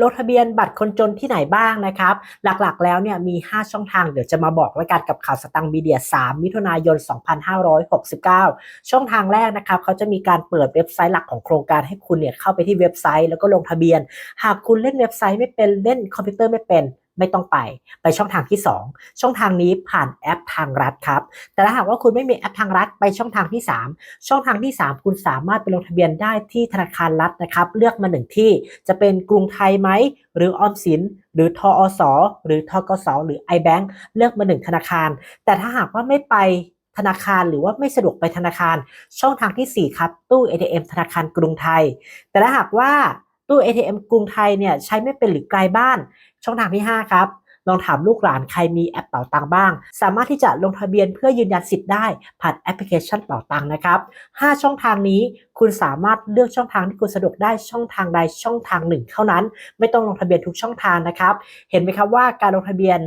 ลงทะเบียนบัตรคนจนที่ไหนบ้างนะครับหลักๆแล้วเนี่ยมี5ช่องทางเดี๋ยวจะมาบอกแล้วกันกับข่าวสตังค์มีเดีย3มิถุนายน2569ช่องทางแรกนะครับเขาจะมีการเปิดเว็บไซต์หลักของโครงการให้คุณเนี่ยเข้าไปที่เว็บไซต์แล้วก็ลงทะเบียนหากคุณเล่นเว็บไซต์ไม่เป็นเล่นคอมพิวเตอร์ไม่เป็นไม่ต้องไปช่องทางที่2ช่องทางนี้ผ่านแอปทางรัฐครับแต่ถ้าหากว่าคุณไม่มีแอปทางรัฐไปช่องทางที่3ช่องทางที่3คุณสามารถไปลงทะเบียนได้ที่ธนาคารรัฐนะครับเลือกมา1ที่จะเป็นกรุงไทยไหมหรือออมสินหรือทอสหรือทกสหรือ iBank เลือกมา1ธนาคารแต่ถ้าหากว่าไม่ไปธนาคารหรือว่าไม่สะดวกไปธนาคารช่องทางที่4ครับตู้ ATM ธนาคารกรุงไทยแต่ถ้าหากว่าตู้ ATM กรุงไทยเนี่ยใช้ไม่เป็นหรือไกลบ้านช่องทางที่5ครับลองถามลูกหลานใครมีแอปเป๋าตังบ้างสามารถที่จะลงทะเบียนเพื่อยืนยันสิทธิ์ได้ผ่านแอปพลิเคชันเป๋าตังนะครับ5ช่องทางนี้คุณสามารถเลือกช่องทางที่คุณสะดวกได้ช่องทางใดช่องทางหนึ่งเท่านั้นไม่ต้องลงทะเบียนทุกช่องทางนะครับเห็นไหมครับว่าการลงทะเบียน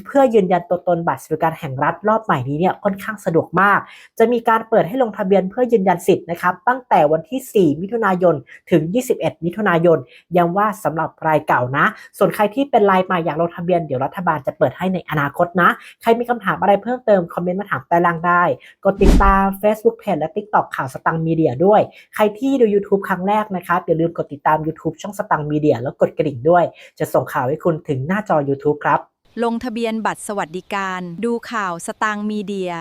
เพื่อยืนยันตัวตนบัตรสวัสดิการแห่งรัฐรอบใหม่นี้เนี่ยค่อนข้างสะดวกมากจะมีการเปิดให้ลงทะเบียนเพื่อยืนยันสิทธิ์นะครับตั้งแต่วันที่4มิถุนายนถึง21มิถุนายนย้ำว่าสำหรับรายเก่านะส่วนใครที่เป็นรายใหม่อยากลงทะเบียนเดี๋ยวรัฐบาลจะเปิดให้ในอนาคตนะใครมีคำถามอะไรเพิ่มเติมคอมเมนต์มาถามใต้ล่างได้กดติดตาม Facebook Page และ TikTok ข่าวสตังค์มีเดียด้วยใครที่ดู YouTube ครั้งแรกนะครับอย่าลืมกดติดตาม YouTube ช่องสตังค์มีเดียแล้วกดกระดิ่งด้วยจะส่งข่าวให้คุณถึงหน้าจอ YouTube ครับลงทะเบียนบัตรสวัสดิการดูข่าวสตางค์มีเดีย